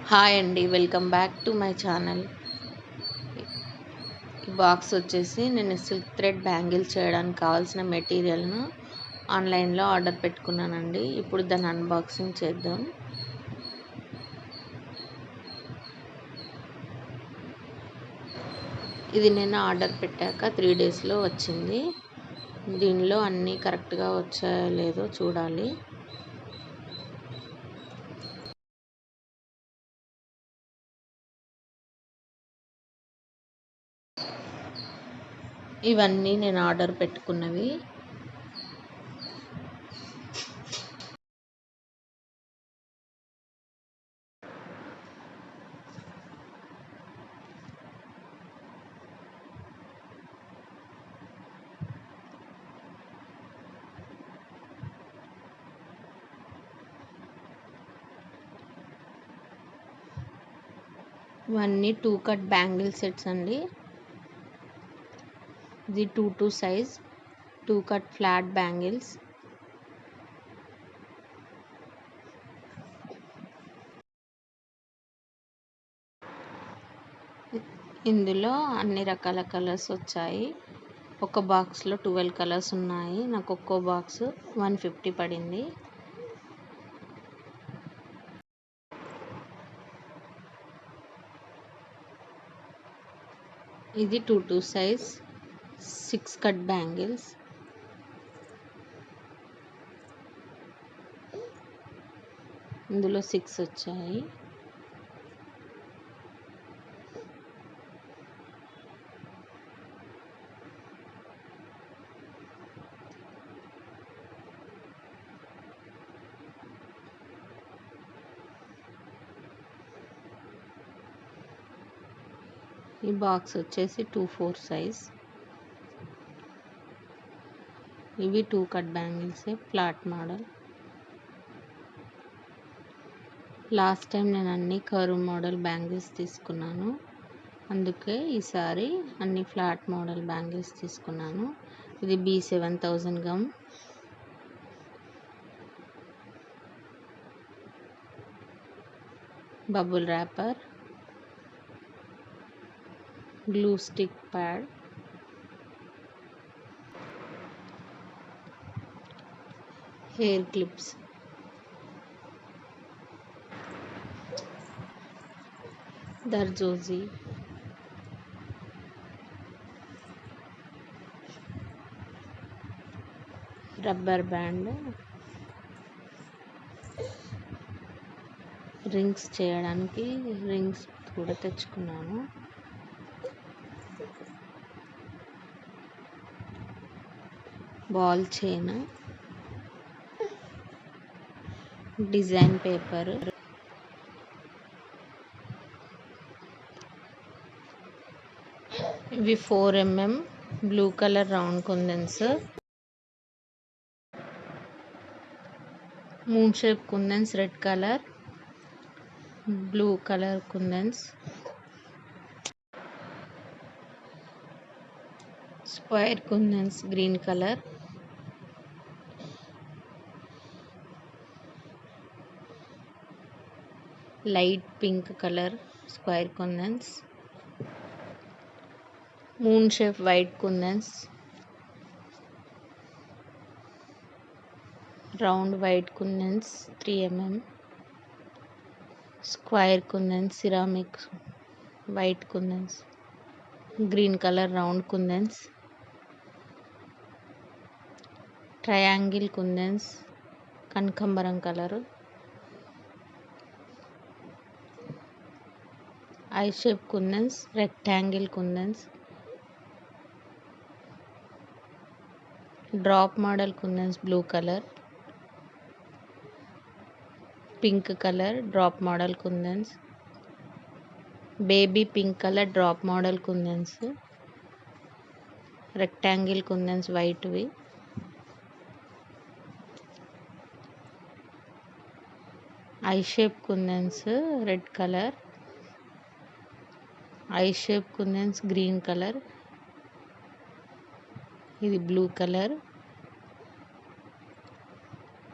Hi అండి, welcome back to my channel. ఈ box వచ్చేసి నేను సిల్క్ థ్రెడ్ బ్యాంగిల్ చేయడానికి కావాల్సిన మెటీరియల్ను ఆన్లైన్లో ఆర్డర్ పెట్టుకున్నానండి. ఇప్పుడు దాన్ని అన్బాక్సింగ్ చేద్దాం. ఇది నేను ఆర్డర్ పెట్టాక 3 డేస్లో వచ్చింది. దీనిలో అన్నీ కరెక్ట్గా వచ్చాయో లేదో చూడాలి. ఇవన్నీ నేను ఆర్డర్ పెట్టుకున్నవి. ఇవన్నీ 2 కట్ బ్యాంగిల్ సెట్స్ అండి. ఇది 2 సైజ్ 2 కట్ ఫ్లాట్ బ్యాంగిల్స్. ఇందులో అన్ని రకాల కలర్స్ వచ్చాయి. ఒక బాక్స్లో 12 కలర్స్ ఉన్నాయి. నాకు ఒక్కో బాక్స్ 150 పడింది. ఇది 2 సైజ్ 6 కట్ బ్యాంగిల్స్. ఇందులో 6 వచ్చాయి. ఈ బాక్స్ వచ్చేసి 2-4 సైజ్. ఇవి 2 cut bangles flat model. Last time నేను అన్ని కర్వ్ మోడల్ బ్యాంగిల్స్ తీసుకున్నాను, అందుకే ఈసారి అన్ని ఫ్లాట్ మోడల్ బ్యాంగిల్స్ తీసుకున్నాను. ఇది B7000 gum. Bubble wrapper, glue stick pad, hair clips, దర్జోజీ, రబ్బర్ బ్యాండ్, రింగ్స్ చేయడానికి రింగ్స్ కూడా తెచ్చుకున్నాను. బాల్ చైన్, డిజైన్ పేపర్, ఇవి 4mm blue colour round kundans, moon shape kundans red colour, blue colour kundans, square kundans green colour, light pink colour square kundans, moon shape white kundans, round white kundans 3mm, square kundans ceramic white kundans, green colour round kundans, triangle kundans కనకాంబరం colour, eye shape కుందన్స్ rectangle kundans, drop model kundans blue colour, pink colour drop model kundans, baby pink colour drop model kundans, rectangle kundans వైట్వి, eye shape kundans red colour, eye shape kundans green colour, ఇది blue colour,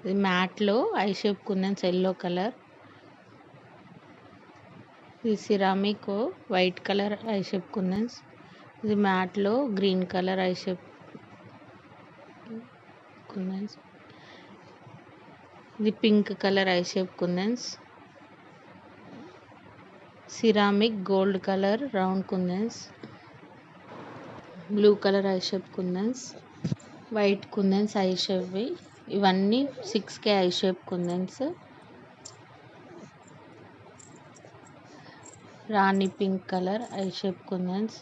ఇది మ్యాట్లో eye shape kundans yellow colour, ఇది ceramic white colour eye shape kundans. ఇది మ్యాట్లో green colour eye shape kundans. ఇది pink colour eye shape kundans. Ceramic gold colour round kundans. Blue colour eye shape kundans. White kundans eye shape. ఇవన్నీ 6K eye shape kundans. Rani pink colour eye shape kundans.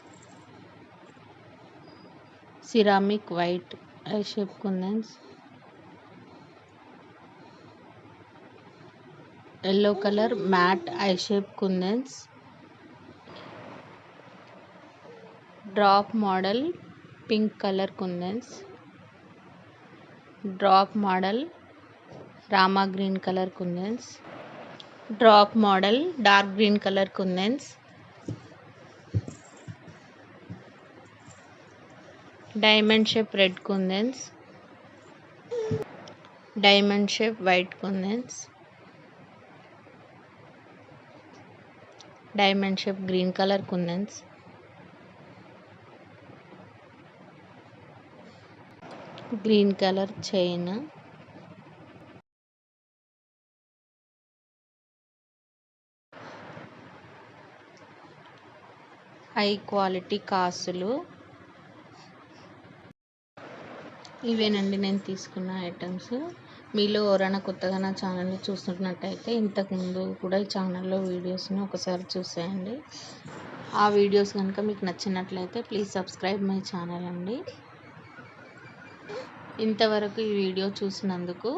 Ceramic white eye shape kundans. Yellow colour matte eye shape kundans. Drop model pink colour kundans. Drop model Rama green colour kundans. Drop model dark green colour kundans. Diamond shape red kundans. Diamond shape white kundans. Diamond shape green colour kundans. Green colour chain. High quality కాసులు. ఇవేనండి నేను తీసుకున్న items. మీలో ఎవరైనా కొత్తగా నా ఛానల్ని చూస్తున్నట్టయితే ఇంతకుముందు కూడా ఈ ఛానల్లో వీడియోస్ని ఒకసారి చూసేయండి. ఆ వీడియోస్ కనుక మీకు నచ్చినట్లయితే ప్లీజ్ సబ్స్క్రైబ్ మై ఛానల్ అండి. ఇంతవరకు ఈ వీడియో చూసినందుకు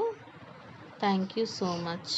థ్యాంక్ యూ సో మచ్.